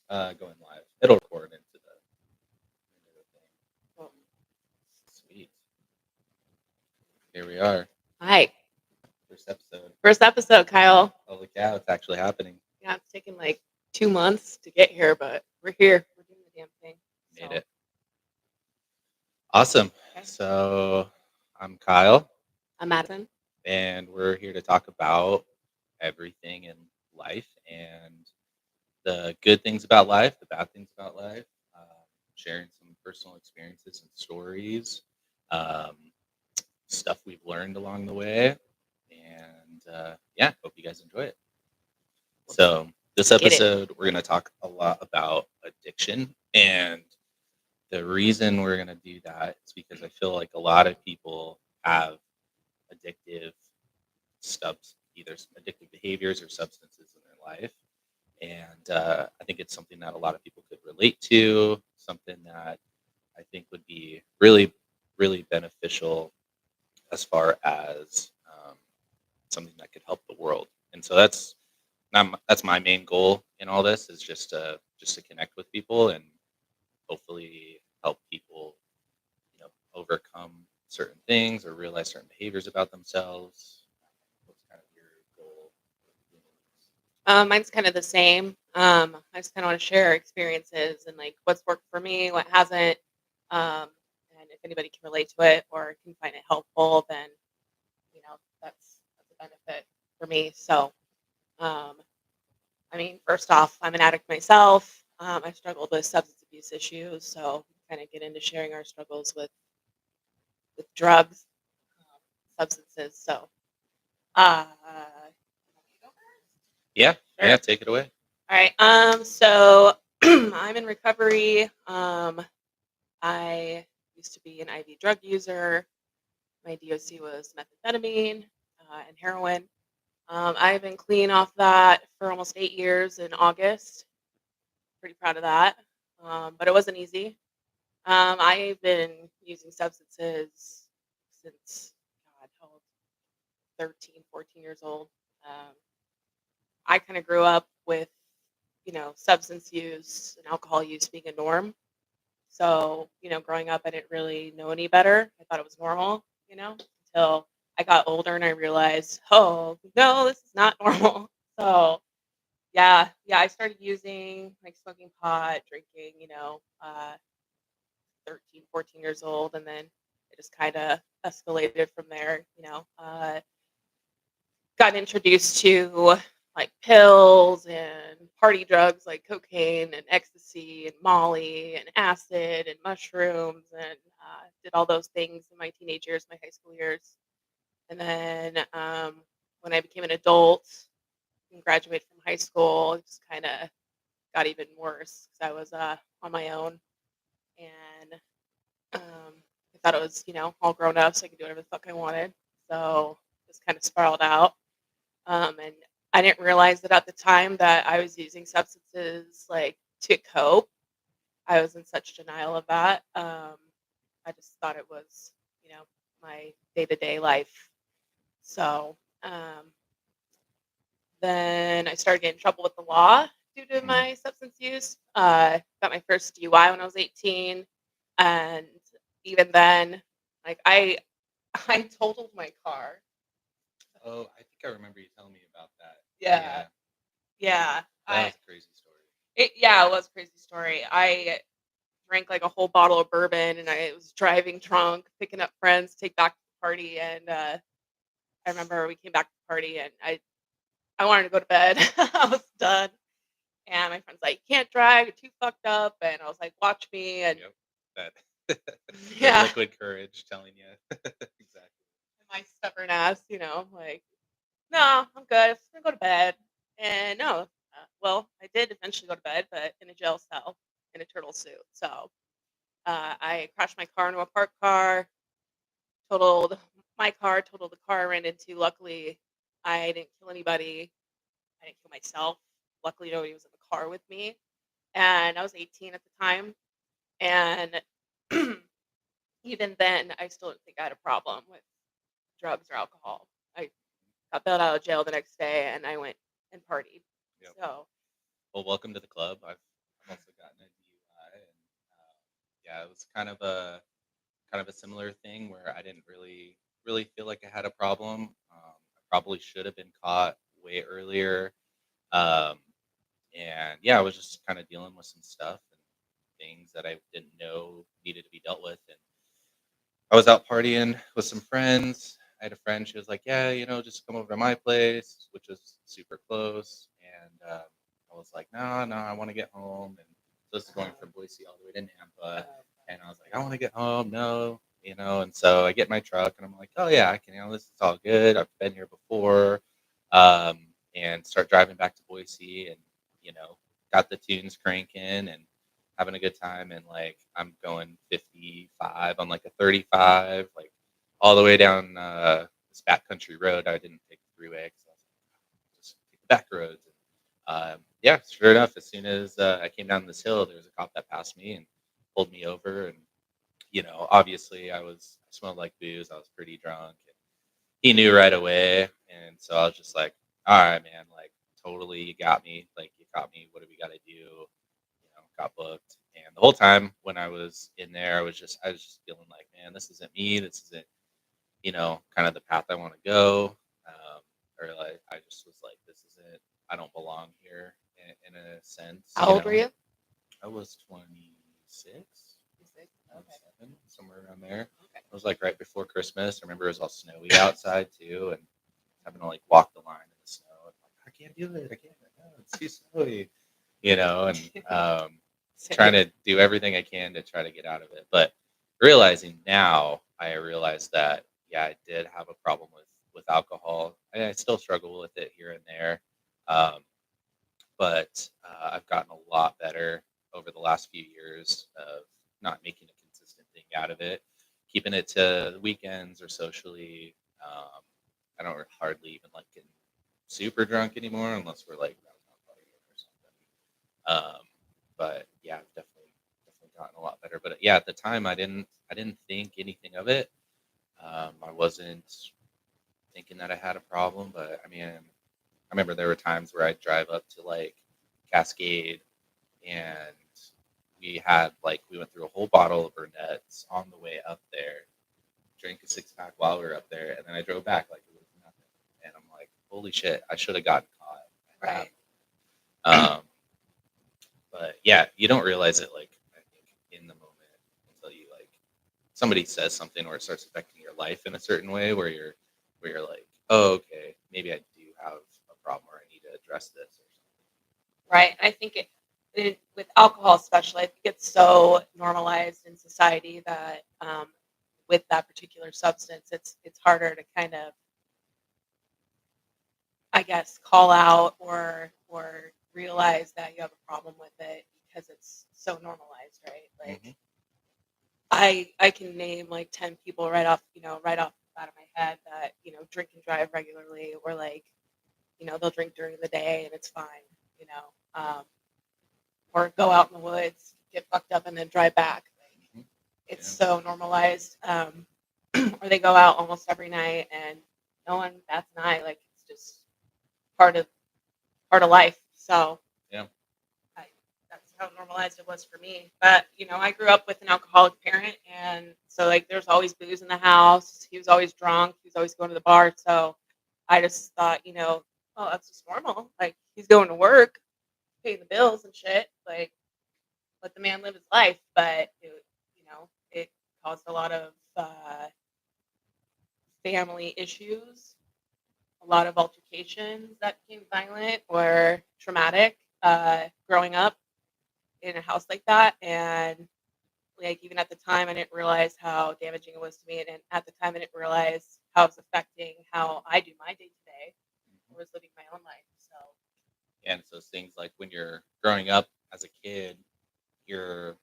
Going live. It'll record into the thing. Well, Sweet. Here we are. hi. First episode. First episode, Kyle. Holy cow, it's actually happening. Yeah, it's taken like 2 months to get here, but we're here. We're doing the damn thing. Made So, it. Awesome. okay. So I'm Kyle, I'm Madison. and we're here to talk about everything in life and the good things about life, the bad things about life, sharing some personal experiences and stories, um, stuff we've learned along the way. And yeah, hope you guys enjoy it. So, this Get it. episode, we're going to talk a lot about addiction. And the reason we're going to do that is because I feel like a lot of people have addictive either addictive behaviors or substances in their life. And I think it's something that a lot of people could relate to, something that I think would be really, really beneficial as far as something that could help the world. And so that's my main goal in all this is just to connect with people and hopefully help people, overcome certain things or realize certain behaviors about themselves. What's kind of your goal? Mine's kind of the same. I just kind of want to share experiences and like what's worked for me, what hasn't. And if anybody can relate to it or can find it helpful, then that's a benefit for me. So, um, I mean, first off, I'm an addict myself. I struggled with substance abuse issues, so kind of get into sharing our struggles with drugs, substances. So, uh, Yeah, sure. yeah, take it away. All right. So I'm in recovery. I used to be an IV drug user. My DOC was methamphetamine and heroin. I've been clean off that for almost 8 years in August. Pretty proud of that. But it wasn't easy. I've been using substances since, God, how old? 13, 14 years old. Um, I kind of grew up with, substance use and alcohol use being a norm. So, growing up, I didn't really know any better. I thought it was normal, until I got older and I realized, oh, no, this is not normal. So, yeah, I started using, like smoking pot, drinking, 13, 14 years old. And then it just kind of escalated from there, got introduced to like pills and party drugs like cocaine and ecstasy and Molly and acid and mushrooms and did all those things in my teenage years, my high school years. And then when I became an adult and graduated from high school, it just kind of got even worse because I was on my own and I thought it was, all grown up so I could do whatever the fuck I wanted. So just kind of spiraled out. And I didn't realize that at the time that I was using substances like to cope. I was in such denial of that. I just thought it was, my day to day life. So then I started getting in trouble with the law due to my substance use. Got my first DUI when I was 18, and even then, like I totaled my car. Oh, I think I remember you telling me about that. Yeah. Yeah, That was a crazy story. it was a crazy story. I drank like a whole bottle of bourbon, and I was driving drunk, picking up friends, to take back to the party, and I remember we came back to the party, and I wanted to go to bed. I was done, and my friend's like, "You can't drive, you're too fucked up," and I was like, "Watch me," and Yep. That the yeah, liquid courage telling you exactly. my stubborn ass, like, "No, I'm good. I'm just gonna go to bed." And no, well, I did eventually go to bed, but in a jail cell in a turtle suit. So I crashed my car into a parked car, totaled my car, totaled the car I ran into. Luckily, I didn't kill anybody. I didn't kill myself. Luckily, nobody was in the car with me. And I was 18 at the time. And even then, I still didn't think I had a problem with drugs or alcohol. I got bailed out of jail the next day and I went and partied. Yep. So, Well, welcome to the club. I've Yeah, it was kind of a similar thing where I didn't really feel like I had a problem. I probably should have been caught way earlier. Um, and yeah, I was just kind of dealing with some stuff and things that I didn't know needed to be dealt with. And I was out partying with some friends. I had a friend. She was like, "Yeah, just come over to my place," which was super close. And I was like, "No, no, I want to get home." And so this is going from Boise all the way to Nampa. And I was like, "I want to get home." No. And so I get in my truck and I'm like, "Oh yeah, I can. This is all good. I've been here before." And start driving back to Boise, and you know, got the tunes cranking and having a good time, and like I'm going 55 on like a 35, like all the way down this backcountry road. I didn't take the freeway because I was like, just take the back roads. And yeah, sure enough, as soon as I came down this hill, there was a cop that passed me and pulled me over. And obviously I smelled like booze. I was pretty drunk. And he knew right away, and so I was just like, "All right, man, like totally, you got me. Like you got me. What do we got to do?" Got booked, and the whole time when I was in there, I was just feeling like, man, this isn't me. This isn't kind of the path I want to go. Or like I just was like, this isn't. I don't belong here in a sense. How old were you? I was 26. 26? Okay. 27, somewhere around there. Okay. It was like right before Christmas. I remember it was all snowy outside too, and having to like walk the line in the snow. And like, I can't do it. I can't. No, it's too snowy. And trying to do everything I can to try to get out of it. But realizing now, I realized that yeah, I did have a problem with alcohol. I still struggle with it here and there, um, but I've gotten a lot better over the last few years of not making a consistent thing out of it, keeping it to the weekends or socially. Um, I don't hardly even like getting super drunk anymore unless we're like downtown partying or something. But yeah, I've definitely gotten a lot better. But yeah, at the time, I didn't think anything of it. I wasn't thinking that I had a problem, but I mean, I remember there were times where I'd drive up to like Cascade, and we went through a whole bottle of Burnett's on the way up there, drank a 6 pack while we were up there, and then I drove back like it was nothing. And I'm like, holy shit, I should have gotten caught. Right. Um, but yeah, you don't realize it like I think in the moment until you like somebody says something or it starts affecting your life in a certain way where you're like, oh okay, maybe I do have a problem or I need to address this or Right. I think with alcohol, especially, I think it's so normalized in society that with that particular substance, it's harder to kind of, I guess, call out or realize that you have a problem with it because it's so normalized, right? Like something. I can name like 10 people right off the bat of my head that drink and drive regularly, or like they'll drink during the day and it's fine, you know, or go out in the woods, get fucked up, and then drive back. Hmm. It's Yeah. so normalized. Or they go out almost every night and no one bats an eye. Like it's just part of part of life. So Yeah. I, that's how normalized it was for me. But I grew up with an alcoholic parent, and so like there's always booze in the house. He was always drunk. He was always going to the bar. So I just thought, oh, that's just normal. Like he's going to work, paying the bills and shit. Like let the man live his life. But it caused a lot of family issues, a lot of altercations that became violent or traumatic growing up in a house like that. And like even at the time, I didn't realize how damaging it was to me, and at the time, I didn't realize how it's affecting how I do my day to day. I was living my own life. So And so it's things like when you're growing up as a kid, you're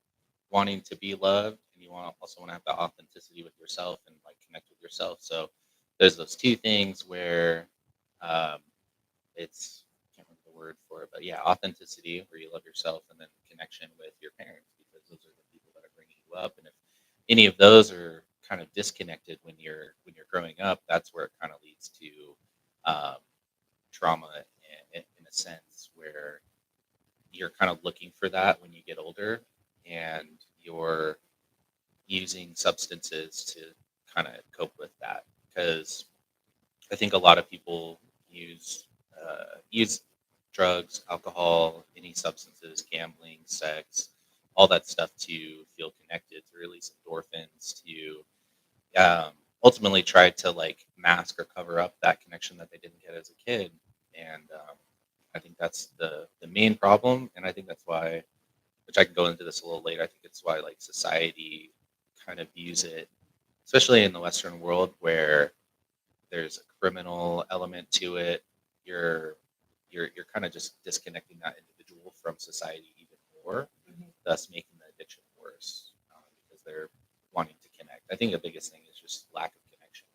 wanting to be loved, and you also want to have the authenticity with yourself and like connect with yourself. So there's those two things where um, it's I can't remember the word for it, but yeah, authenticity where you love yourself, and then connection with your parents because those are the people that are bringing you up. And if any of those are kind of disconnected when you're growing up, that's where it kind of leads to um, trauma in a sense where you're kind of looking for that when you get older, and you're using substances to kind of cope with that. Because I think a lot of people use drugs, alcohol, any substances, gambling, sex, all that stuff to feel connected, to release endorphins, to um, ultimately try to like mask or cover up that connection that they didn't get as a kid. And I think that's the main problem. And I think that's why, which I can go into this a little later. I think it's why like society kind of views it, especially in the Western world where there's a criminal element to it. You're you're kind of just disconnecting that individual from society even more, Mhm. thus making the addiction worse because they're wanting to connect. I think the biggest thing is just lack of connection.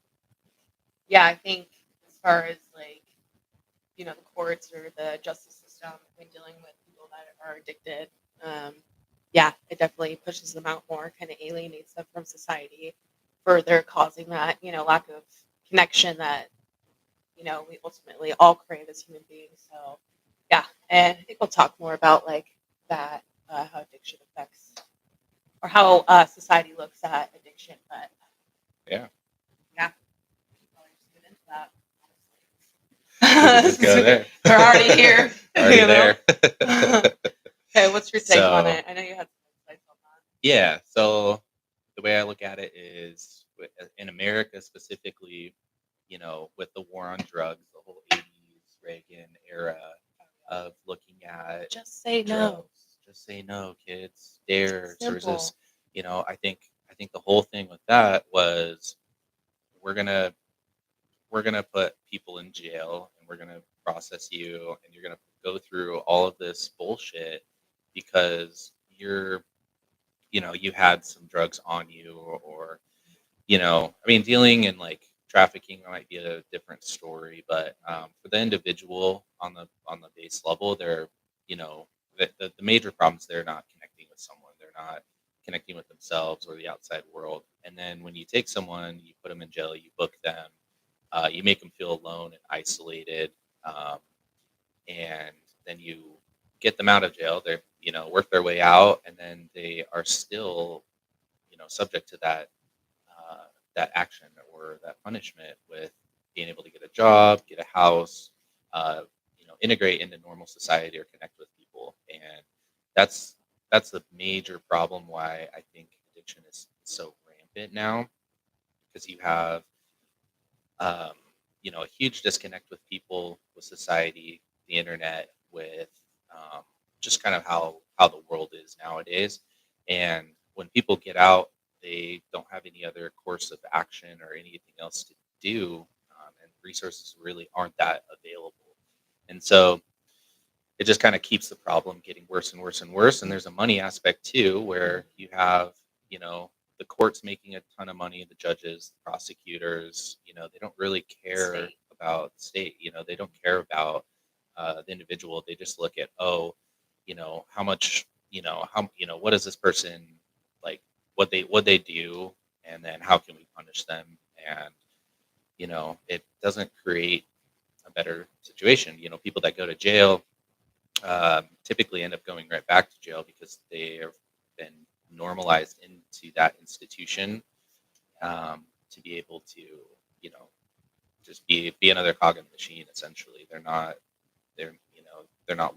Yeah, I think as far as like, the courts or the justice system when dealing with people that are addicted, um, yeah, it definitely pushes them out more, kind of alienates them from society, further causing that, lack of connection that, we ultimately all crave as human beings. So, yeah, and I think we'll talk more about like that, how addiction affects or how society looks at addiction. But Yeah, yeah, we should probably just get into that. we could just go Honestly. there. We're already here, Already there. Okay, what's your take on So it? I know you had some insights on yeah, so the way I look at it is in America specifically, with the war on drugs, the whole 80s Reagan era of looking that. at Just say no. drugs. Just say no, kids. Dare to Simple. resist. I think the whole thing with that was we're gonna we're gonna put people in jail and we're gonna process you and you're gonna go through all of this bullshit because you had some drugs on you I mean, dealing in like trafficking might be a different story, but for the individual on the base level, they're the major problems they're not connecting with someone, they're not connecting with themselves or the outside world. And then when you take someone, you put them in jail, you book them, you make them feel alone and isolated, um, and then you get them out of jail. They work their way out, and then they are still subject to uh, that action or that punishment with being able to get a job, get a house, uh, integrate into normal society or connect with people. And that's that's the major problem why I think addiction is so rampant now because you have um, a huge disconnect with people, with society, the internet, with um, just kind of how the world is nowadays. And when people get out, they don't have any other course of action or anything else to do, and resources really aren't that available. And so it just kind of keeps the problem getting worse and worse and worse. And there's a money aspect too, where you have, you know, the courts making a ton of money, the judges, the prosecutors, they don't really the care state. about the state, they don't care about the individual. They just look at, oh, how much, what is this person like, what they do, and then how can we punish them? And, it doesn't create a better situation. People that go to jail typically end up going right back to jail because they have been normalized into that institution to be able to, you know, just be another cog in the machine. Essentially, they're not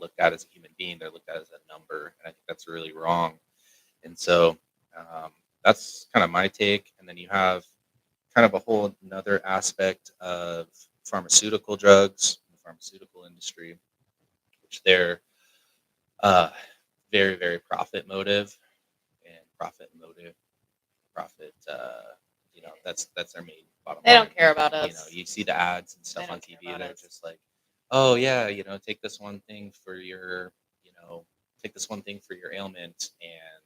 looked at as a human being. They're looked at as a number, and I think that's really wrong. And so um, that's kind of my take. And then you have kind of a whole another aspect of pharmaceutical drugs, the pharmaceutical industry, which they're uh, very, very profit motive and profit. That's their main bottom They line. don't care about us. You see the ads and They stuff on don't care TV. about They're us. just like, oh yeah, take this one thing for take this one thing for your ailment, and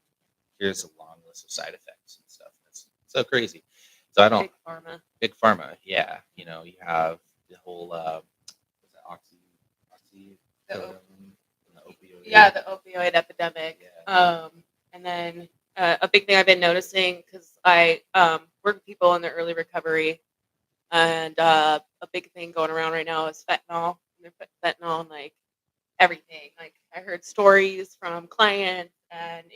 here's a long list of side effects and stuff. It's so crazy. So I don't Big pharma. big pharma. Yeah, you have the whole what's that The op- oxycodone and the yeah, opioid. the opioid epidemic. Yeah. And then a big thing I've been noticing because I work with people in the early recovery, and a big thing going around right now is fentanyl. They're putting fentanyl in like everything. Like I heard stories from clients and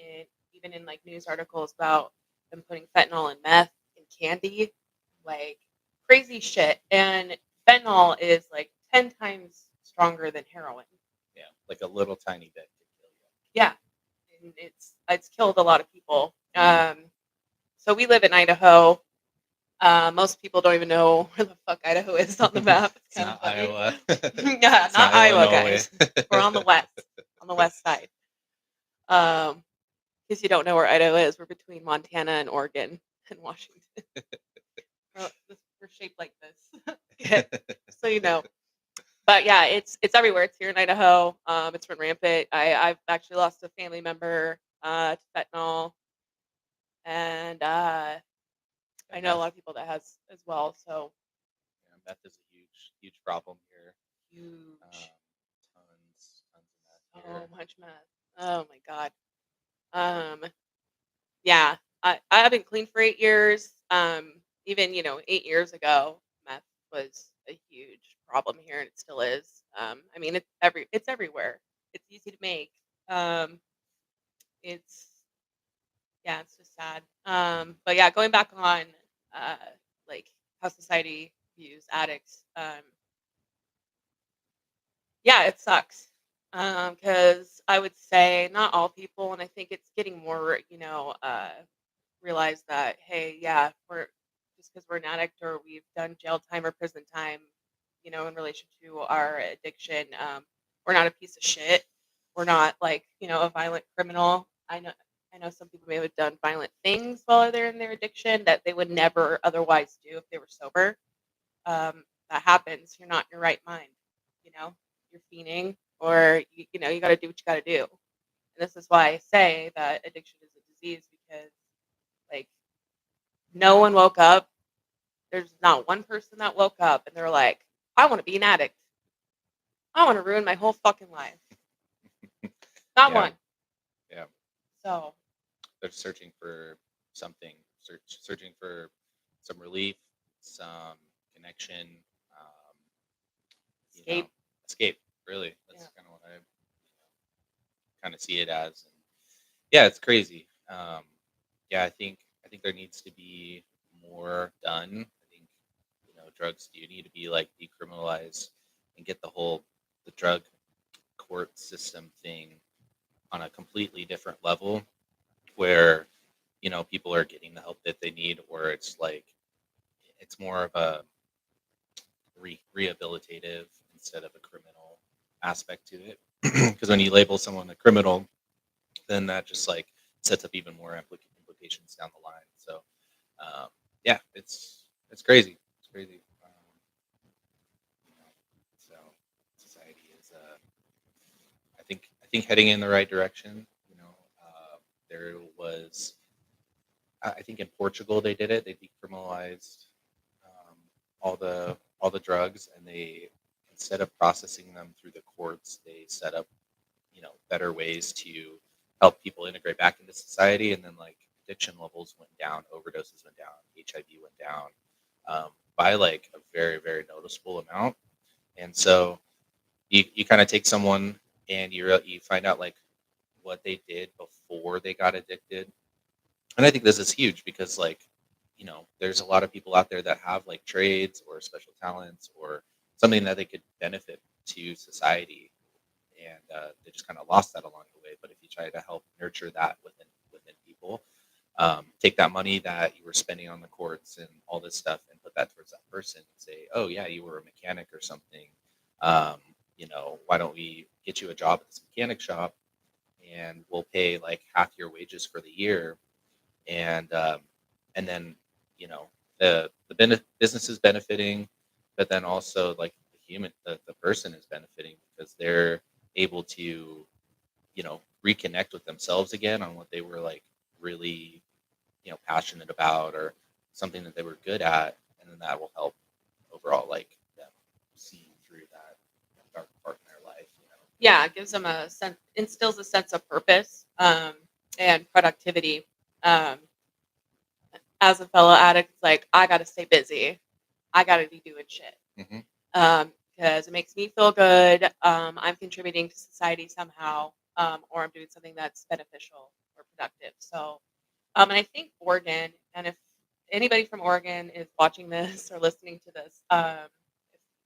even in like news articles about been putting fentanyl and meth in candy, like crazy shit. And fentanyl is like 10 times stronger than heroin. Yeah, like a little tiny bit could kill Yeah, and it's killed a lot of people. So we live in Idaho. Most people don't even know where the fuck Idaho is on the you. map. It's It's kind of not funny. Iowa. Yeah, It's not not Iowa, Illinois. guys. We're on the west side. Um, because you don't know where Idaho is, we're between Montana and Oregon and Washington. We're shaped like this. Okay, so you know. But yeah, it's everywhere. It's here in Idaho. It's been rampant. I've actually lost a family member to fentanyl, and Yeah, I know a lot of people that has as well. So meth is a huge problem here. huge, Tons of meth so here. much meth. Oh my god. Um, yeah, I haven't cleaned for 8 years. Even 8 years ago, meth was a huge problem here, and it still is. I mean, it's everywhere. It's easy to make. Um, it's Yeah, it's just sad. But yeah, going back on uh, like how society views addicts. Yeah, it sucks. Because I would say not all people, and I think it's getting more, realize that hey, yeah, we're just because we're an addict or we've done jail time or prison time, in relation to our addiction, we're not a piece of shit. We're not like a violent criminal. I know some people may have done violent things while they're in their addiction that they would never otherwise do if they were sober. That happens. You're not in your right mind. You're fiending, or you got to do what you got to do. And this is why I say that addiction is a disease because like no one woke up. There's not one person that woke up and they're like, I want to be an addict. I want to ruin my whole fucking life. Not Yeah, one. yeah. So They're searching for something, searching for some relief, some connection, um, you know, escape. escape. Really, Yeah. that's kind of what I kind of see it as. And yeah, it's crazy. Yeah, I think there needs to be more done. I think drugs do need to be like decriminalized and get the drug court system thing on a completely different level where people are getting the help that they need, or it's like it's more of a rehabilitative instead of a criminal aspect to it. Because when you label someone a criminal, then that just like sets up even more implications down the line. So yeah, it's crazy. It's crazy. You know, so society is, I think heading in the right direction. There was, I think in Portugal they did it. They decriminalized um, all the drugs, and they, instead of processing them through the courts, they set up better ways to help people integrate back into society. And then like addiction levels went down, overdoses went down, HIV went down by like a very very noticeable amount. And so you kind of take someone and you find out like what they did before they got addicted. And I think this is huge because like there's a lot of people out there that have like trades or special talents or something that they could benefit to society, and they just kind of lost that along the way. But if you try to help nurture that within people, take that money that you were spending on the courts and all this stuff and put that towards that person and say, oh yeah, you were a mechanic or something. um, why don't we get you a job at this mechanic shop and we'll pay like half your wages for the year, and then you know business is benefiting, but then also like the person is benefiting because they're able to reconnect with themselves again on what they were like really passionate about, or something that they were good at, and then that will help overall like them see through that dark part in their life. Yeah, it gives them a sense, instills a sense of purpose, and productivity. Um, as a fellow addict, it's like I got to stay busy. I got to be doing shit. Hmm. Because it makes me feel good. I'm contributing to society somehow, or I'm doing something that's beneficial or productive. So And I think Oregon, and if anybody from Oregon is watching this or listening to this,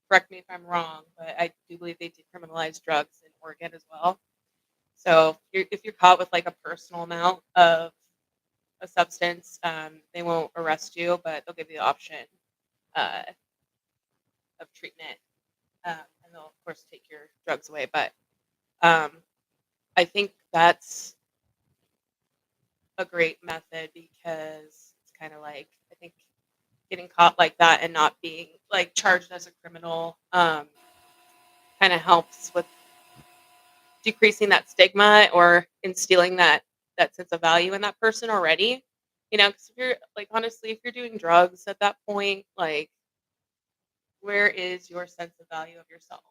correct me if I'm wrong, but I do believe they decriminalize drugs in Oregon as well. So if you're caught with like a personal amount of a substance, they won't arrest you, but they'll give you the option uh, of treatment, and they'll of course take your drugs away. But um, I think that's a great method because it's kind of like I think getting caught like that and not being like charged as a criminal kind of helps with decreasing that stigma or instilling that sense of value in that person already. Because if you're like honestly, if you're doing drugs at that point, like where is your sense of value of yourself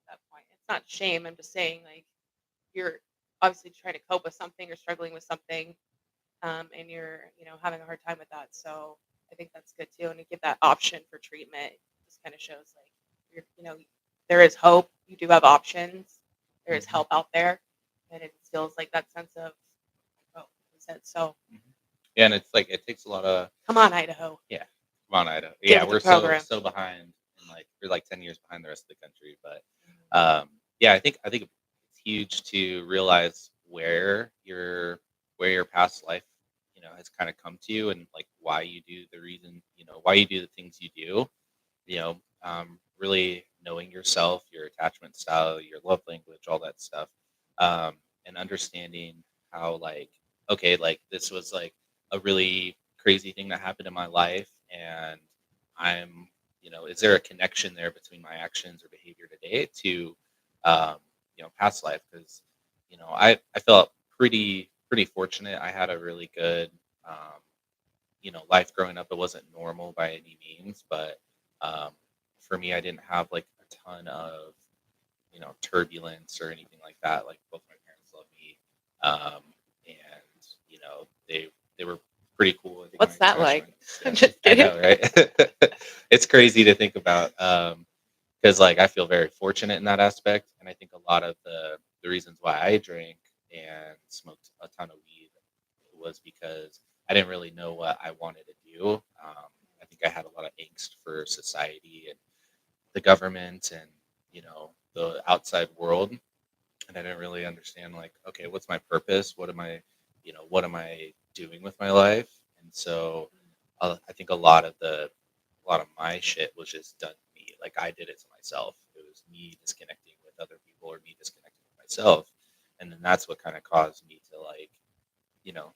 at that point? It's not shame. I'm just saying like you're obviously trying to cope with something or struggling with something, and you're having a hard time with that. So I think that's good too, and to give that option for treatment just kind of shows like there is hope. You do have options. There is Mhm, help out there, and it instills like that sense of hope. Like I said, so mhm. Yeah, and it's like it takes a lot of come on, Idaho, yeah. Come on, Idaho. get Yeah, with the we're so program. so behind, and like we're like 10 years behind the rest of the country. But Mhm. yeah, I think it's huge to realize where your past life has kind of come to you, and like why you do the reason why you do the things you do. Really knowing yourself, your attachment style, your love language, all that stuff, and understanding how like okay, like this was like a really crazy thing that happened in my life, and is there a connection there between my actions or behavior today to um, past life? Because I felt pretty fortunate. I had a really good um, life growing up. It wasn't normal by any means, but um, for me, I didn't have like a ton of turbulence or anything like that. Like both my parents love me, and they were pretty cool. I think What's my that trash like? went. I'm Yeah, just I kidding. know, right? It's crazy to think about because like I feel very fortunate in that aspect, and I think a lot of the reasons why I drank and smoked a ton of weed was because I didn't really know what I wanted to do. I think I had a lot of angst for society and the government and the outside world, and I didn't really understand like, okay, what's my purpose? What am I doing with my life? And so I think a lot of my shit was just done to me. Like I did it to myself. It was me disconnecting with other people or me disconnecting with myself, and then that's what kind of caused me to like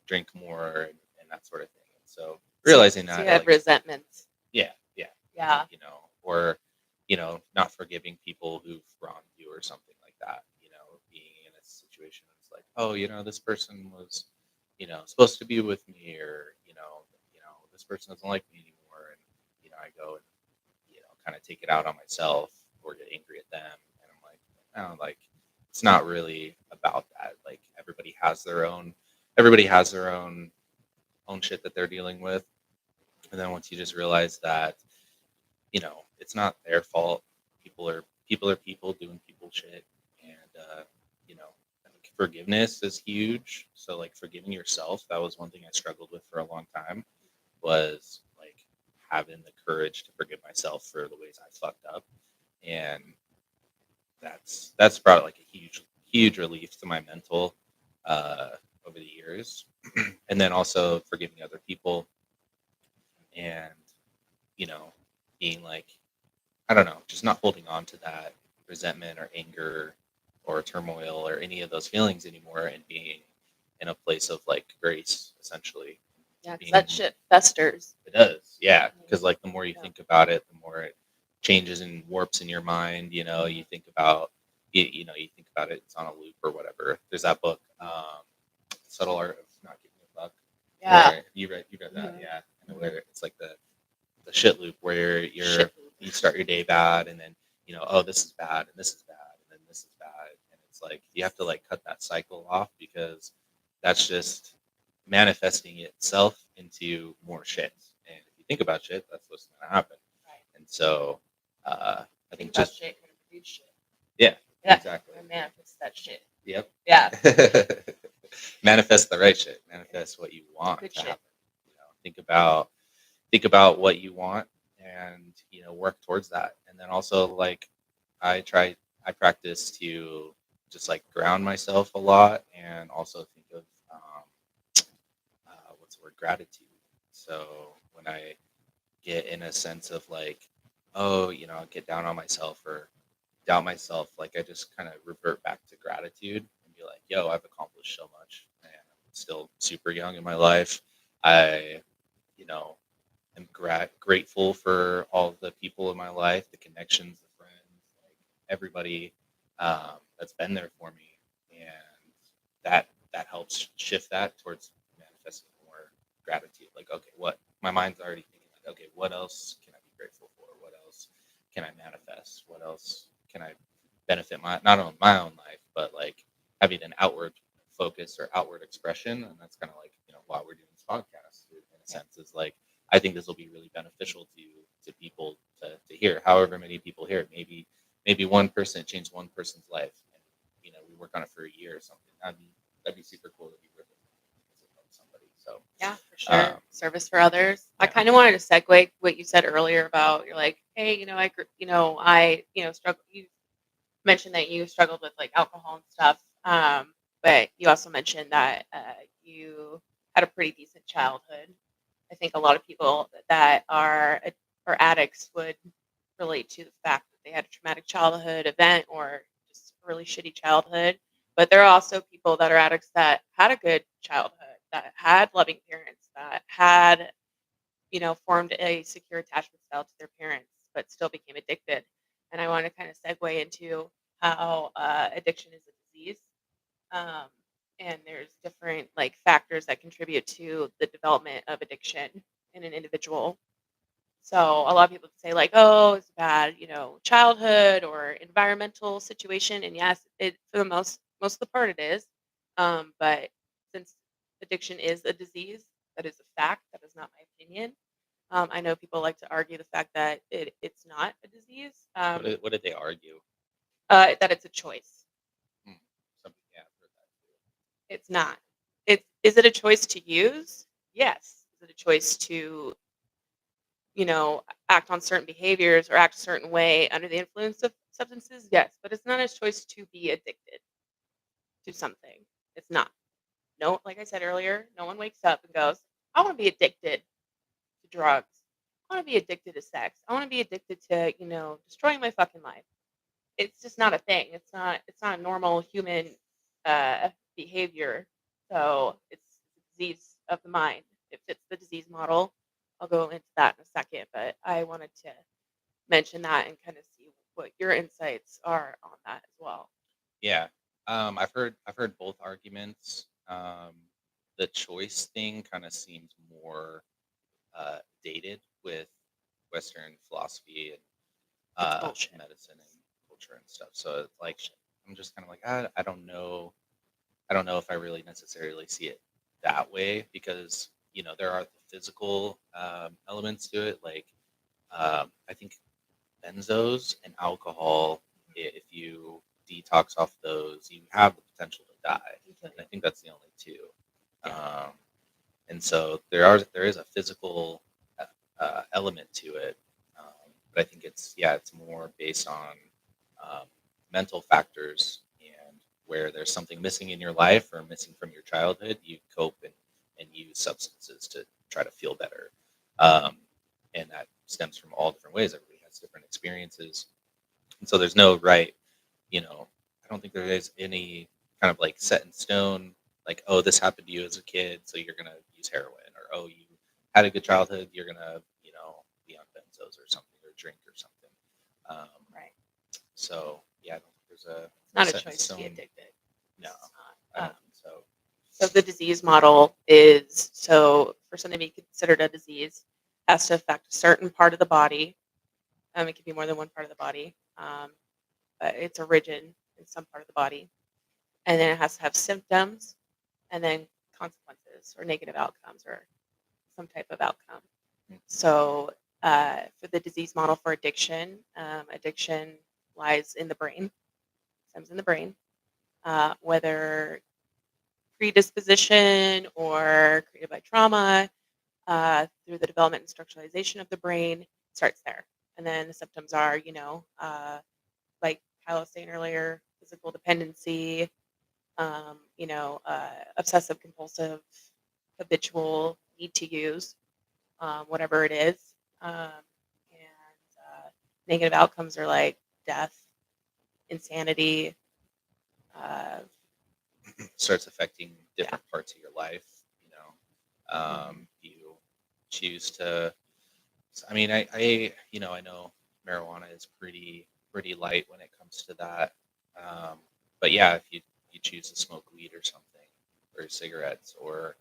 drink more and that sort of thing. And so So, realizing so you that, had like, resentments. yeah, yeah, Yeah. or not forgiving people who've wronged you or something like that. Being in a situation that's like, oh, this person was, supposed to be with me, or this person doesn't like me anymore, and I go and kind of take it out on myself or get angry at them, and I'm like, oh, like it's not really about that. Like everybody has their own shit that they're dealing with, and then once you just realize that it's not their fault. People are people doing people shit, and I think forgiveness is huge. So like forgiving yourself, that was one thing I struggled with for a long time. Was like having the courage to forgive myself for the ways I fucked up, and that's brought like a huge relief to my mental uh, over the years, and then also forgiving other people and you know being like I don't know, just not holding on to that resentment or anger or turmoil or any of those feelings anymore, and being in a place of like grace, essentially. Yeah, because Being that shit festers. it does, yeah, Mhm. because like the more you Yeah. think about it, the more it changes and warps in your mind. You think about you think about it, it's on a loop or whatever. There's that book, Subtle Art of Not Giving a Fuck, Yeah. where you read that, Mhm. yeah, and Mhm. where it's like the shit loop where Shit. you start your day bad, and then oh, this is bad, and this is bad, and then this is bad, and it's like you have to like cut that cycle off, because that's just manifesting itself into more shit, and if you think about shit, that's what's going to happen. Right. And so I Think think about just shit, gonna produce shit. yeah, Yeah. exactly, I manifest that shit. yep. Yeah. Manifest the right shit. Manifest what you want Good to shit. happen. Think about what you want, and work towards that. And then also, like, I try I practice to just like ground myself a lot, and also think of what's the word, gratitude. So when I get in a sense of like, oh, get down on myself or doubt myself, like I just kind of revert back to gratitude and be like, yo, I've accomplished so much, and I'm still super young in my life. I, you know, am grateful for all the people in my life, the connections, the friends, like everybody that's been there for me, and that helps shift that towards manifesting more gratitude. Like, okay, what my mind's already thinking, like, okay, what else can I be grateful for? What else can I manifest? What else can I benefit my not only my own life, but like having an outward focus or outward expression? And that's kind of like why we're doing this podcast in a Yeah. sense, is like I think this will be really beneficial to people to hear. However many people hear it, maybe one person changed one person's life, and we work on it for a year or something. That'd be super cool to be worth it because it helps somebody. So Yeah, for sure. um, Service for others. I yeah, kind of wanted to segue what you said earlier about you're like, hey, struggle. You mentioned that you struggled with like alcohol and stuff, but you also mentioned that you had a pretty decent childhood. I think a lot of people that are addicts would relate to the fact that they had a traumatic childhood event or just a really shitty childhood. But there are also people that are addicts that had a good childhood, that had loving parents, that had formed a secure attachment style to their parents, but still became addicted. And I want to kind of segue into how addiction is a disease. Um, and there's different like factors that contribute to the development of addiction in an individual. So a lot of people say like, oh, it's bad, childhood or environmental situation. And yes, it for the most of the part it is. But since addiction is a disease, that is a fact. That is not my opinion. I know people like to argue the fact that it's not a disease, what did they argue? that it's a choice. Hmm. Something, yeah, I've heard that too. It's not. Is it a choice to use? Yes. Is it a choice to act on certain behaviors or act a certain way under the influence of substances? Yes, but it's not a choice to be addicted to something. It's not. No, like I said earlier, no one wakes up and goes, I want to be addicted to drugs. I want to be addicted to sex. I want to be addicted to, destroying my fucking life. It's just not a thing. It's not a normal human behavior. So it's a disease of the mind. It fits the disease model. I'll go into that in a second, but I wanted to mention that and kind of see what your insights are on that as well. Yeah. I've heard both arguments. The choice thing kind of seems more dated with Western philosophy and It's bullshit. medicine and culture and stuff. So it's like Bullshit. I'm just kind of like I don't know. I don't know if I really necessarily see it that way, because there are the physical elements to it. Like I think benzos and alcohol, if you detox off those, you have the potential to die. And I think that's the only two. Yeah. Um, and so there is a physical element to it, but I think it's more based on um, mental factors, and where there's something missing in your life or missing from your childhood, you cope and use substances to try to feel better. Um, and that stems from all different ways. Everybody has different experiences, and so there's no right. I don't think there is any kind of like set in stone, like, oh, this happened to you as a kid, so you're gonna use heroin, or oh, you had a good childhood, you're gonna be on benzos or something, or drink or something. Um, Right. so yeah, I don't think there's a It's not a set in choice to be stone. addicted. No, It's I not. don't think so. So the disease model is so for something to be considered a disease has to affect a certain part of the body. It can be more than one part of the body, but its origin in some part of the body, and then it has to have symptoms, and then consequences or negative outcomes or some type of outcome. Mm. So for the disease model for addiction, addiction lies in the brain, stems in the brain, whether predisposition or created by trauma through the development and structuralization of the brain starts there. And then the symptoms are, like Kyle was saying earlier, physical dependency, obsessive compulsive, habitual need to use, whatever it is. And negative outcomes are like death, insanity. Uh, Starts affecting yeah. different parts of your life. You choose to. I mean, I know marijuana is pretty light when it comes to that. But yeah, if you choose to smoke weed or something, or cigarettes, or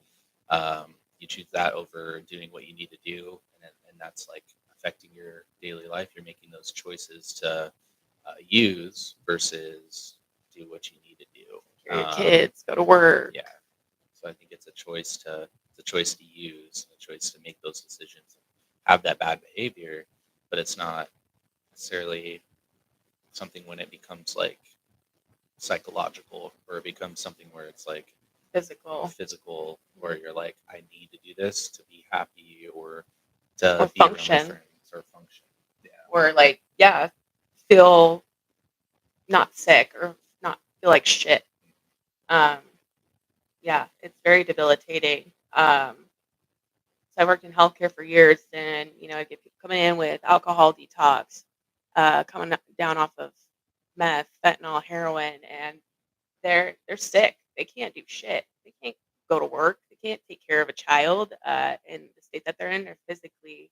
you choose that over doing what you need to do, and that's like affecting your daily life. You're making those choices to use versus do what you need to do. Your kids go to work. Yeah. So I think it's a choice to use, a choice to make those decisions and have that bad behavior, but it's not necessarily something when it becomes like psychological or it becomes something where it's like physical where you're like, I need to do this to be happy or to or be around my function. friends or function. Yeah. Or like, feel not sick or not feel like shit. It's very debilitating. So I worked in healthcare for years, and I get people coming in with alcohol detox, coming down off of meth, fentanyl, heroin, and they're sick. They can't do shit. They can't go to work. They can't take care of a child. In the state that they're in, they're physically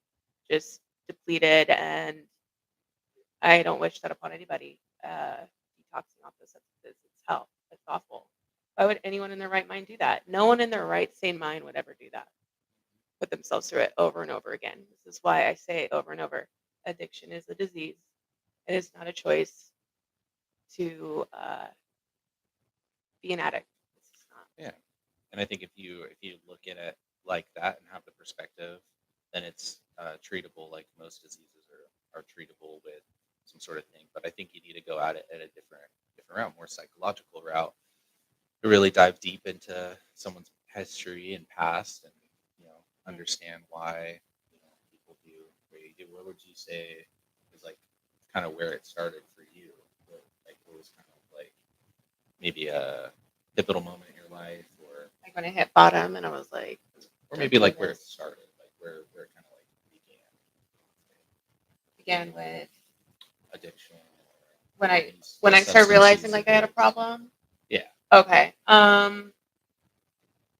just depleted, and I don't wish that upon anybody. Detoxing off those substances, it's hell. It's awful. Why would anyone in their right mind do that? No one in their right sane mind would ever do that. Put themselves through it over and over again. This is why I say over and over: addiction is a disease. It is not a choice to be an addict. It's just not. Yeah. And I think if you look at it like that and have the perspective, then it's treatable like most diseases are treatable with some sort of thing. But I think you need to go at it at a different route, more psychological route, to really dive deep into someone's history and past, and understand why people do what you do. What would you say is like kind of where it started for you? What was kind of like maybe a pivotal moment in your life, or Like when I hit bottom and I was like, maybe like where it started, like where it kind of like began with addiction, when or I started realizing like I had a problem. Yeah. Okay.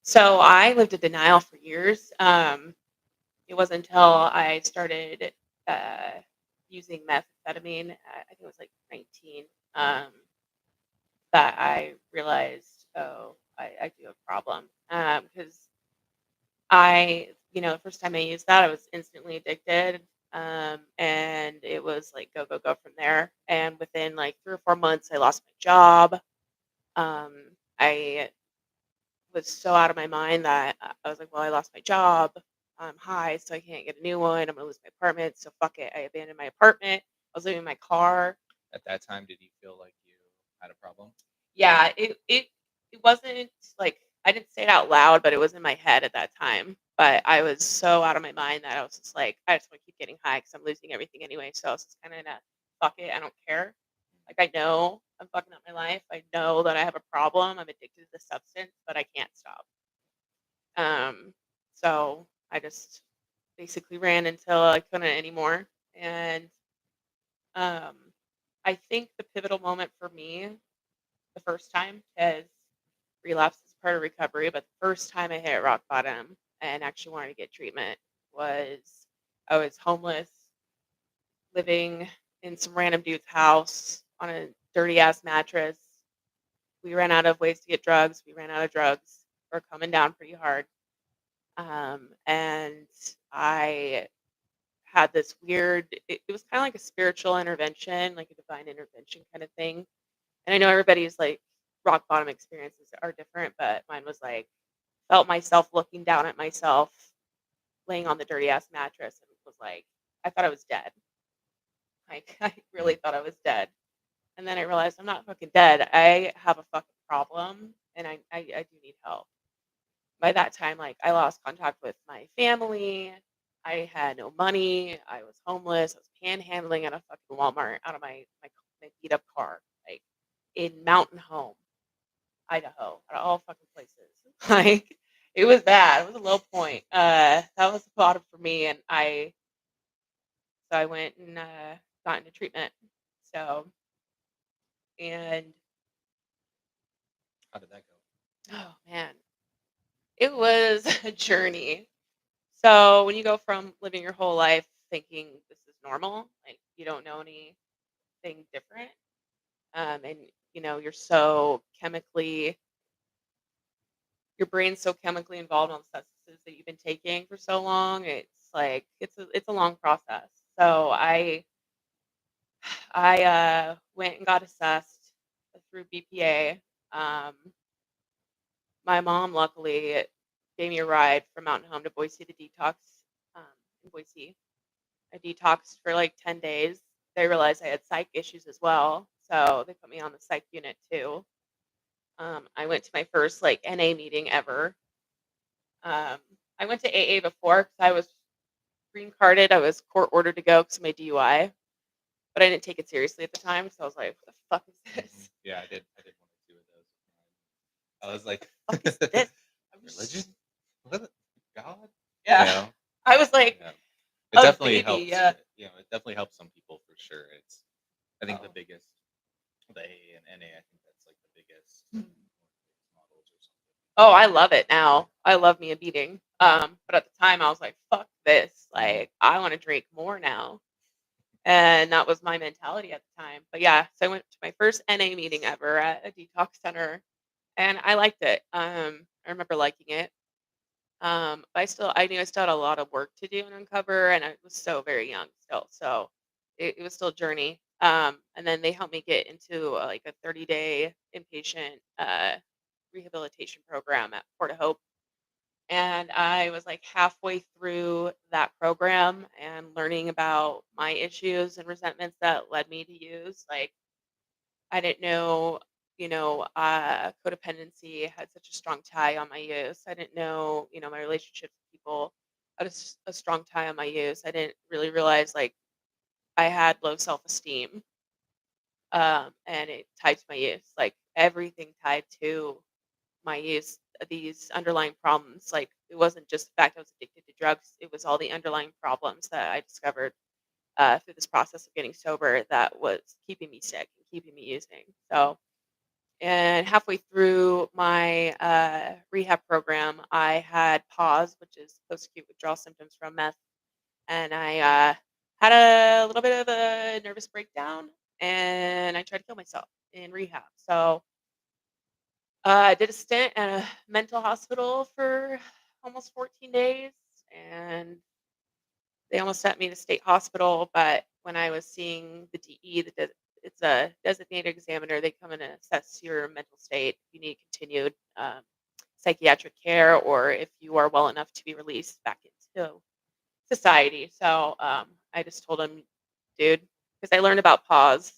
So I lived in denial for years. It wasn't until I started uh, using methamphetamine, I think it was like 19, that I realized, oh, I do have a problem. Because the first time I used that, I was instantly addicted. And it was like go, go, go from there. And within like 3 or 4 months, I lost my job. I was so out of my mind that I was like, well, I lost my job. I'm high, so I can't get a new one. I'm gonna lose my apartment. So fuck it. I abandoned my apartment. I was living in my car. At that time, did you feel like you had a problem? Yeah, it wasn't like I didn't say it out loud, but it was in my head at that time. But I was so out of my mind that I was just like, I just want to keep getting high because I'm losing everything anyway. So I was just kind of in a fuck it. I don't care. Like I know I'm fucking up my life. I know that I have a problem. I'm addicted to the substance, but I can't stop. So I just basically ran until I couldn't anymore. And um, I think the pivotal moment for me, the first time, because relapse is part of recovery, but the first time I hit rock bottom and actually wanted to get treatment was I was homeless, living in some random dude's house on a dirty ass mattress. We ran out of ways to get drugs. We ran out of drugs. We're coming down pretty hard. And I had this weird, it was kind of like a spiritual intervention, like a divine intervention kind of thing. And I know everybody's like rock bottom experiences are different, but mine was like, felt myself looking down at myself, laying on the dirty ass mattress, and was like, I thought I was dead. Like, I really thought I was dead. And then I realized I'm not fucking dead. I have a fucking problem. and I do need help. By that time, like, I lost contact with my family. I had no money. I was homeless. I was panhandling at a fucking Walmart out of my beat up car, like in Mountain Home, Idaho, out of all fucking places. Like, it was bad. It was a low point. That was the bottom for me, and I went and got into treatment. So, and How did that go? oh man, it was a journey. So when you go from living your whole life thinking this is normal, like you don't know anything different, and you're so chemically, your brain's so chemically involved on the substances that you've been taking for so long, it's like it's a long process. So I went and got assessed through BPA. Um, my mom luckily gave me a ride from Mountain Home to Boise to detox um, in Boise. I detoxed for like 10 days. They realized I had psych issues as well. So they put me on the psych unit too. I went to my first like NA meeting ever. Um, I went to AA before because I was green carded. I was court ordered to go because of my DUI, but I didn't take it seriously at the time. So I was like, what the fuck is this? Yeah, I did one or two of those. I was like, Fuck is this? I was religion? What? God? You Yeah. know? I was like Yeah. It a definitely baby. helps. Yeah. It definitely helps some people for sure. I think the Oh. biggest, the AA and NA, I think that's like the biggest Mhm. models or something. Oh, I love it now. I love me a beating. But at the time I was like, fuck this. Mhm. Like, I want to drink more now. And that was my mentality at the time. But yeah, so I went to my first NA meeting ever at a detox center and I liked it. I remember liking it. I knew I still had a lot of work to do and uncover, and I was so very young still. So it was still a journey. And then they helped me get into like a 30-day inpatient rehabilitation program at Port of Hope. And I was like halfway through that program and learning about my issues and resentments that led me to use. Like, I didn't know, codependency had such a strong tie on my use. I didn't know, my relationships with people had a strong tie on my use. I didn't really realize like I had low self esteem, and it tied to my use. Like everything tied to my use. These underlying problems, like it wasn't just the fact I was addicted to drugs. It was all the underlying problems that I discovered through this process of getting sober that was keeping me sick and keeping me using. So, and halfway through my rehab program, I had pause, which is post-acute withdrawal symptoms from meth, and I had a little bit of a nervous breakdown, and I tried to kill myself in rehab. So I did a stint at a mental hospital for almost 14 days, and they almost sent me to state hospital, but when I was seeing the DE, it's a designated examiner. They come in and assess your mental state. If you need continued psychiatric care, or if you are well enough to be released back into society. So I just told him, dude, because I learned about pause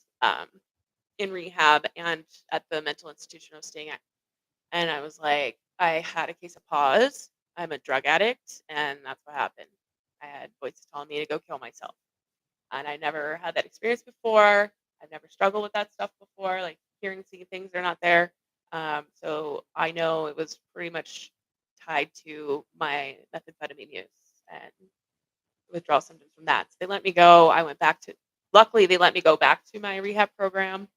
in rehab and at the mental institution I was staying at, and I was like, I had a case of pause. I'm a drug addict, and that's what happened. I had voices telling me to go kill myself. And I never had that experience before. I've never struggled with that stuff before, like hearing, seeing things that are not there. So I know it was pretty much tied to my methamphetamine use and withdrawal symptoms from that. So they let me go. Luckily, they let me go back to my rehab program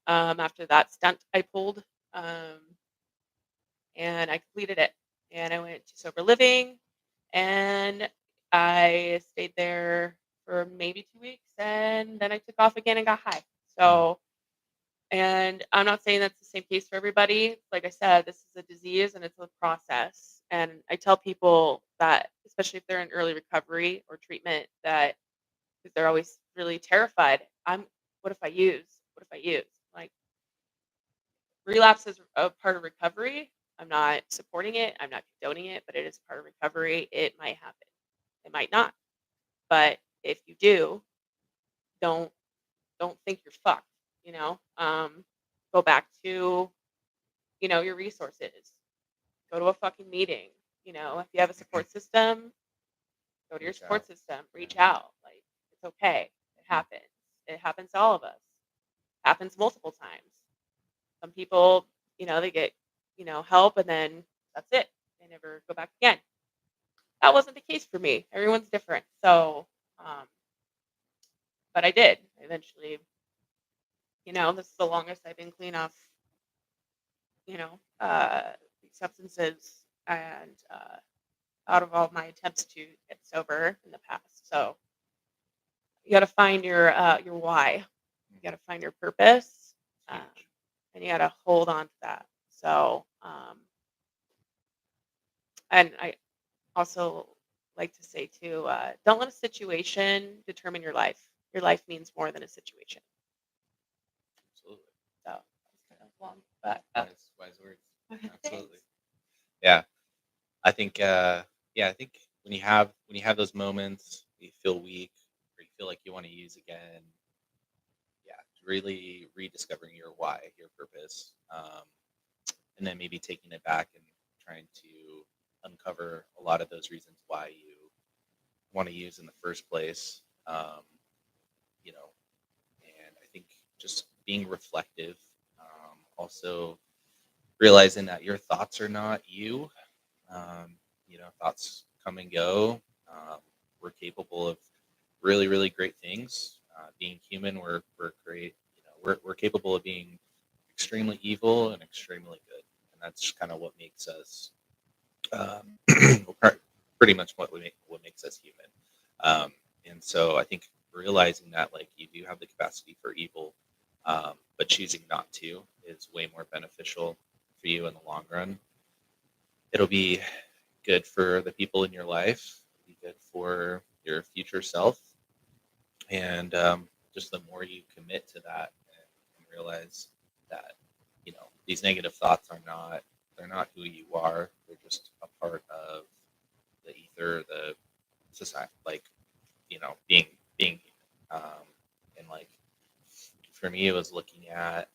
after that stunt I pulled. Um, and I completed it. And I went to sober living, and I stayed there for maybe 2 weeks, and then I took off again and got high. Mm. So, and I'm not saying that's the same case for everybody. Like I said, this is a disease and it's a process. And I tell people that, especially if they're in early recovery or treatment, that 'cause they're always really terrified. What if I use? What if I use? Like, relapse is a part of recovery. I'm not supporting it. I'm not condoning it, but it is part of recovery. It might happen. It might not. But if you do, don't think you're fucked. Go back to your resources. Go to a fucking meeting. If you have a support system, go to your Reach support out. system. Reach Mhm, out. Like, it's okay. It mhm. happens. It happens to all of us. Happens multiple times. Some people, they get, help and then that's it. They never go back again. That wasn't the case for me. Everyone's different. So, um, but I did eventually. This is the longest I've been clean off, these substances and out of all my attempts to get sober in the past. So you got to find your why. You got Mhm. to find your purpose, um, Huge. and you got to hold on to that. So, and I also like to say too, don't let a situation determine your life. Your life means more than a situation. Absolutely. So that's kind of long, but Wise words. Absolutely. thanks. Yeah. I think yeah, I think when you have those moments, you feel weak or you feel like you want to use again, yeah, really rediscovering your why, your purpose. And then maybe taking it back and trying to uncover a lot of those reasons why you want to use in the first place. Um, you know, and I think just being reflective, also realizing that your thoughts are not you. Um, thoughts come and go. Um, we're capable of really, really great things. Being human, we're great. We're capable of being extremely evil and extremely good, and that's kind of what makes us pretty much what makes us human. Um, and so I think realizing that like you do have the capacity for evil, but choosing not to is way more beneficial for you in the long run. It'll be good for the people in your life, be good for your future self, and just the more you commit to that and realize that these negative thoughts they're not who you are. They're just a part of the ether, the society, like being and like for me, it was looking at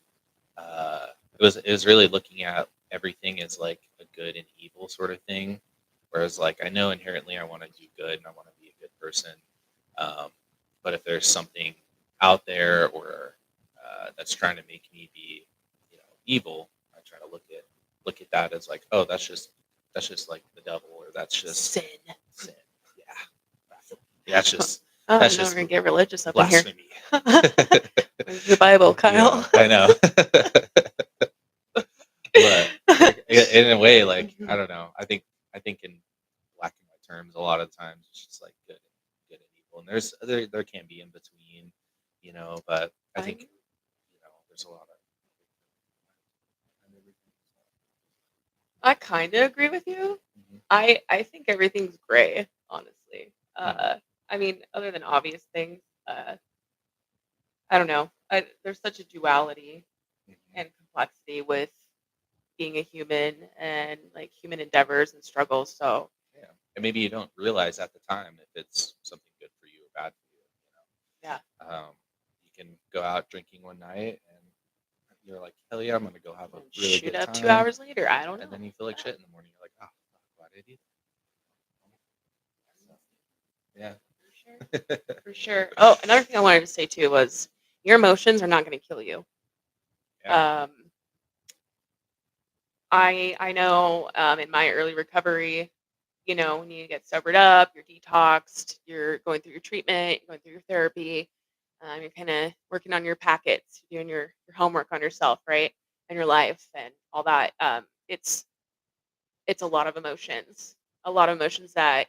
it was really looking at everything as like a good and evil sort of thing. Whereas like I know inherently I want to do good and I want to be a good person, um, but if there's something out there or that's trying to make me be evil, I try to look at that as like, oh, that's just like the devil, or that's just Sin. sin. Yeah, that's just Oh, that's no, we're just gonna get religious up in here. blasphemy. Where's your Bible, Yeah, Kyle? I know. But in a way, like I don't know. I think in black and white terms, a lot of times it's just like good and evil, and there can be in between, But I think I there's a lot of. I kind of agree with you. Mhm. I think everything's gray, honestly. Yeah. I mean, other than obvious things, I don't know. There's such a duality Mhm. and complexity with being a human and like human endeavors and struggles. So Yeah, and maybe you don't realize at the time if it's something good for you or bad for you. yeah, You can go out drinking one night and you're like, hell yeah, I'm gonna go have a and really shoot good up two time, hours later. I don't and know. then you feel like Yeah, shit in the morning. You're like, oh, why did I do that? So, for sure, yeah. for sure. Oh, another thing I wanted to say too was your emotions are not going to kill you. Yeah. Um, I know in my early recovery, when you get sobered up, you're detoxed, you're going through your treatment, you're going through your therapy, you're kind of working on your packets, doing your homework on yourself, right, and your life and all that. It's a lot of emotions that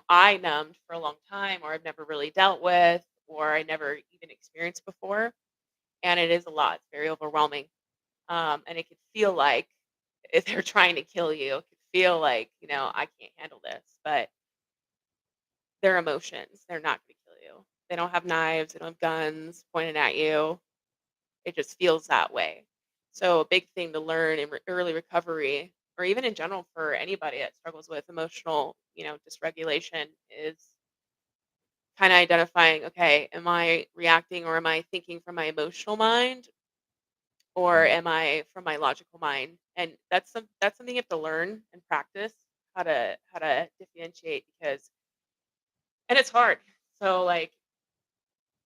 I numbed for a long time, or I've never really dealt with, or I never even experienced before, and it is a lot. It's very overwhelming, and it could feel like if they're trying to kill you. It could feel like I can't handle this, but they're emotions. They're not going to kill you. They don't have knives. They don't have guns pointed at you. It just feels that way. So a big thing to learn in early recovery, or even in general for anybody that struggles with emotional, dysregulation, is kind of identifying, okay, am I reacting or am I thinking from my emotional mind, or Mm. am I from my logical mind? And that's something you have to learn and practice how to differentiate because and it's hard. So like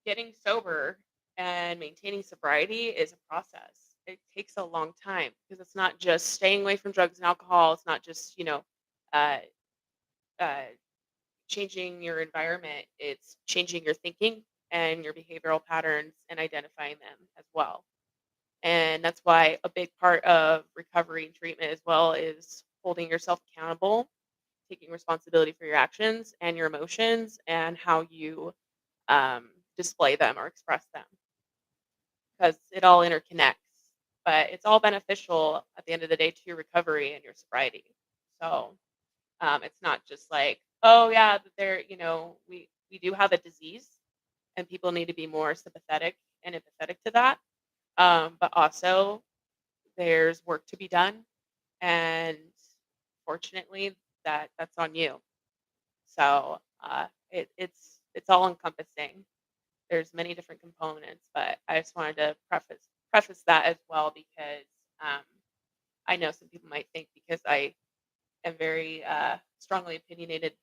getting sober and maintaining sobriety is a process. It takes a long time because it's not just staying away from drugs and alcohol. It's not just, uh, uh, changing your environment. It's changing your thinking and your behavioral patterns and identifying them as well. And that's why a big part of recovery and treatment as well is holding yourself accountable, taking responsibility for your actions and your emotions and how you um, display them or express them because it all interconnects. But it's all beneficial at the end of the day to your recovery and your sobriety. So it's not just like, oh yeah, there, we do have a disease, and people need to be more sympathetic and empathetic to that. But also, there's work to be done, and fortunately, that's on you. So it's all encompassing. There's many different components, but I just wanted to preface that as well because um, I know some people might think because I am very strongly opinionated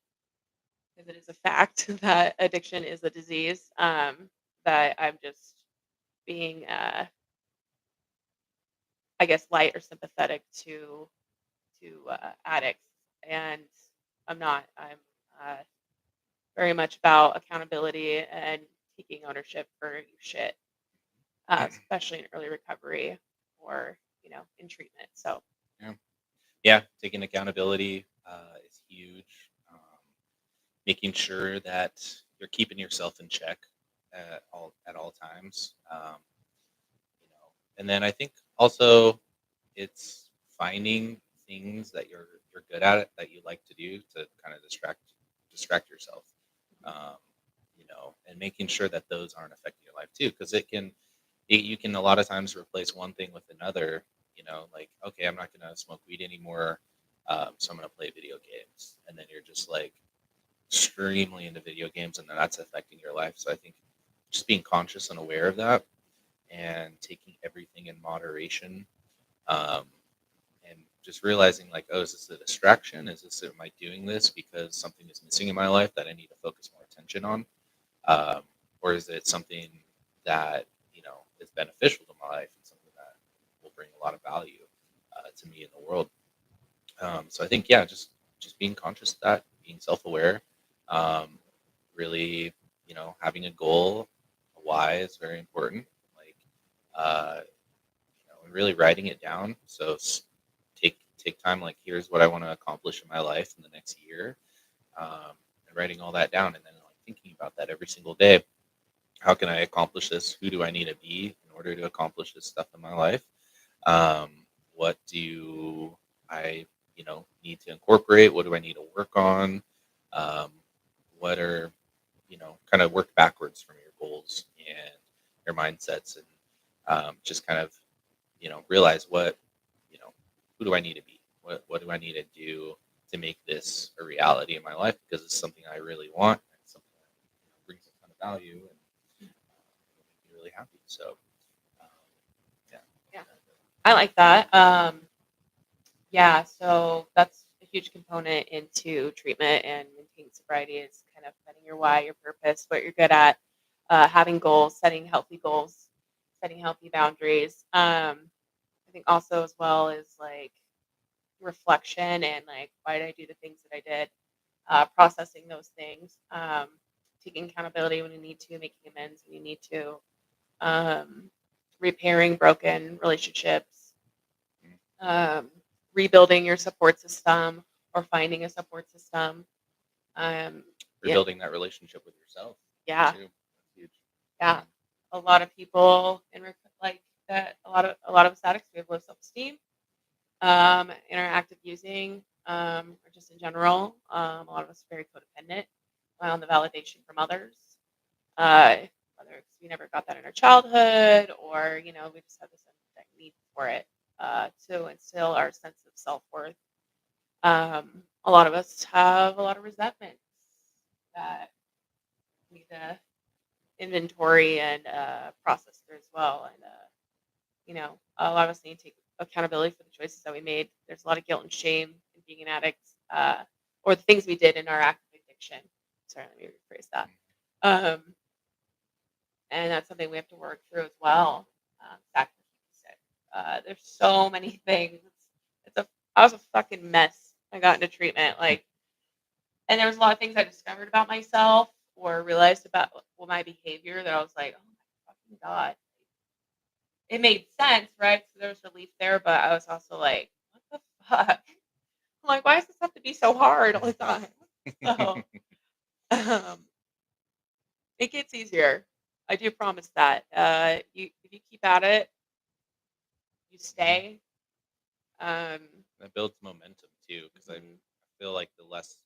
because it is a fact that addiction is a disease. That I'm just being, I guess, light or sympathetic to addicts, and I'm not. I'm uh, very much about accountability and taking ownership for your shit, especially in early recovery or in treatment. So Yeah. Yeah, taking accountability is huge. Making sure that you're keeping yourself in check at all times. And then I think also it's finding things that you're good at that you like to do to kind of distract yourself. Um, and making sure that those aren't affecting your life too, because you can a lot of times replace one thing with another. Like, okay, I'm not gonna smoke weed anymore, so I'm gonna play video games, and then you're just like extremely into video games, and then that's affecting your life. So I think just being conscious and aware of that, and taking everything in moderation, um, and just realizing like, oh, is this a distraction? Am I doing this because something is missing in my life that I need to focus more attention on, um, or is it something that is beneficial to my life and something that will bring a lot of value to me in the world? So I think, yeah, just being conscious of that, being self-aware, um, really, having a goal, a why is very important. Like, and really writing it down. So take time. Like, here's what I want to accomplish in my life in the next year, and writing all that down, and then like thinking about that every single day. How can I accomplish this? Who do I need to be in order to accomplish this stuff in my life? Um, what do I, need to incorporate? What do I need to work on? Um, what are, kind of work backwards from your goals and your mindsets, and just kind of, realize who do I need to be? What do I need to do to make this a reality in my life? Because it's something I really want. And it's something that brings a ton of value and make me really happy. So, um, yeah. yeah, I like that. Yeah, so that's a huge component into treatment and maintaining sobriety is kind of finding your why, your purpose, what you're good at, having goals, setting healthy boundaries. I think also as well is like reflection and like why did I do the things that I did, processing those things, taking accountability when you need to, making amends when you need to, um, repairing broken relationships, Mm. um, rebuilding your support system or finding a support system. Um, yeah, Rebuilding that relationship with yourself yeah, too. That's huge. yeah. A lot of people like that. A lot of us addicts we have low self esteem, interactive using, or just in general. A lot of us are very codependent on the validation from others. Uh, whether it's we never got that in our childhood, or we just have this unmet need for it to instill our sense of self worth. A lot of us have a lot of resentments that we need to inventory and process through as well. And a lot of us need to take accountability for the choices that we made. There's a lot of guilt and shame in being an addict, or the things we did in our active addiction. Sorry, let me rephrase that. Um, and that's something we have to work through as well. Sacrifice. There's so many things. I was a fucking mess. I got into treatment, and there was a lot of things I discovered about myself or realized about my behavior that I was like, oh my fucking god, it made sense, right? So there was relief there, but I was also like, what the fuck? I'm like, why does this have to be so hard all the time? So um, it gets easier. I do promise that. If you keep at it, you stay. Um, That builds momentum too, because I mhm. feel like the less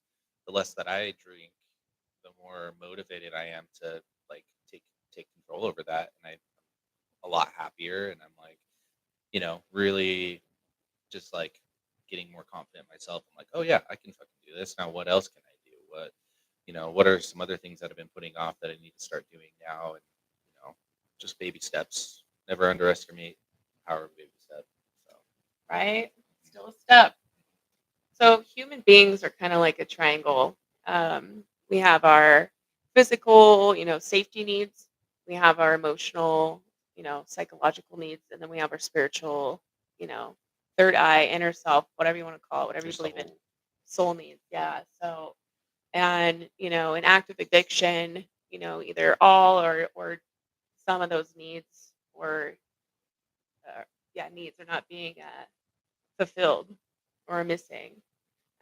that I drink, the more motivated I am to like take control over that, and I'm a lot happier, and I'm like, really just like getting more confident in myself. I'm like, oh yeah, I can fucking do this. Now what else can I do? What are some other things that I've been putting off that I need to start doing now? And you know, just baby steps. Never underestimate the power of baby steps. So Right? Still a step. So human beings are kind of like a triangle. We have our physical, safety needs. We have our emotional, psychological needs, and then we have our spiritual, you know, third eye, inner self, whatever you want to call it, whatever your you believe in, soul. soul needs. Yeah. So, and in active addiction, either all or some of those needs or yeah, needs are not being fulfilled or missing.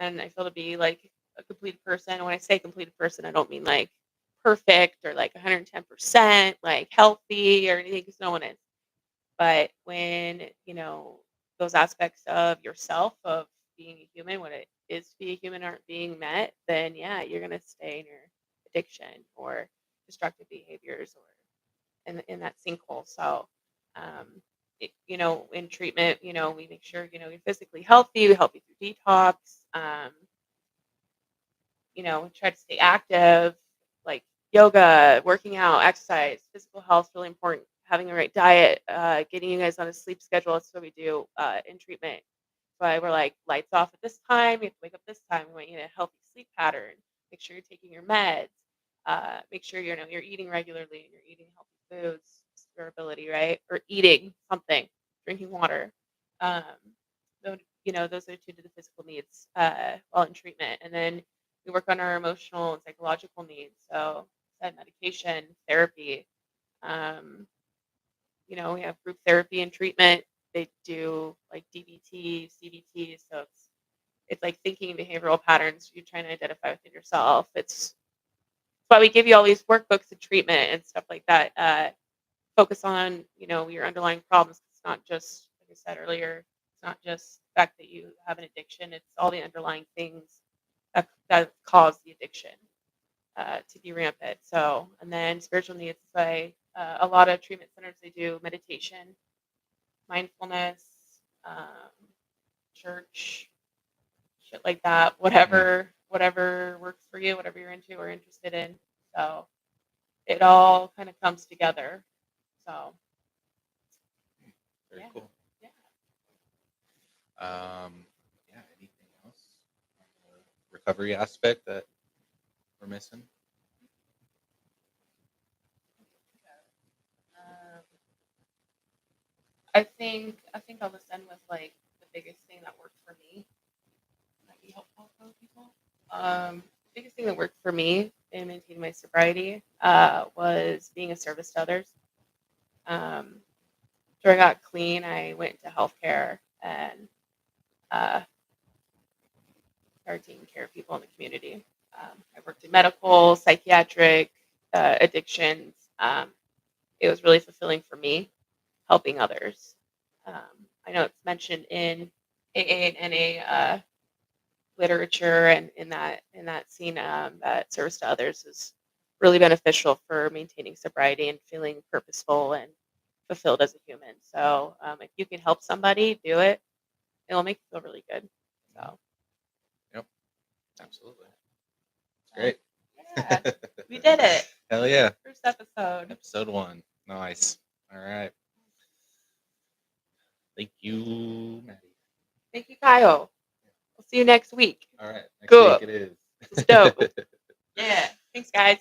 And I feel to be like a complete person. When I say completed person, I don't mean like perfect or like 110% like healthy or anything because no one is. But when, those aspects of yourself, of being a human, what it is to be a human aren't being met, then yeah, you're going to stay in your addiction or destructive behaviors or in that sinkhole. So, in treatment, we make sure, you're physically healthy. We help you through detox. We try to stay active, like yoga, working out, exercise, physical health, really important. Having the right diet, getting you guys on a sleep schedule. That's what we do in treatment. Why we're like lights off at this time. You have to wake up this time. We want you in a healthy sleep pattern. Make sure you're taking your meds. Make sure you're eating regularly and you're eating healthy foods, durability, right? Or eating something, drinking water. Um, those are two of the physical needs while in treatment, and then we work on our emotional and psychological needs. So, medication, therapy. Um, we have group therapy and treatment. They do like DBT, CBT. So it's like thinking behavioral patterns you're trying to identify within yourself. It's why we give you all these workbooks and treatment and stuff like that. Focus on your underlying problems. It's not just like I said earlier. It's not just the fact that you have an addiction. It's all the underlying things that cause the addiction to be rampant. So, and then spiritual needs, like a lot of treatment centers, they do meditation, mindfulness, um, church, shit like that. Mhm. Whatever works for you, whatever you're into or interested in. So it all kind of comes together. So Very yeah, cool. yeah. Yeah. Anything else on the recovery aspect that we're missing? Um, I think I'll just end with like the biggest thing that worked for me. Might be helpful for other people. The biggest thing that worked for me in maintaining my sobriety was being a service to others. Um, after I got clean, I went into healthcare and uh, started taking care of people in the community. I worked in medical, psychiatric, addictions. It was really fulfilling for me, helping others. I know it's mentioned in AA and NA literature and in that scene that service to others is really beneficial for maintaining sobriety and feeling purposeful and fulfilled as a human. So if you can help somebody, do it. It'll make you feel really good. Mhm. So Yep. Absolutely. uh, It's yeah, great. we did it. Hell yeah. First episode. Episode 1. Nice. All right. Thank you, Maddie. Thank you, Kyle. We'll see you next week. All right. Next Cool. week it is. It's dope. Yeah. Thanks, guys.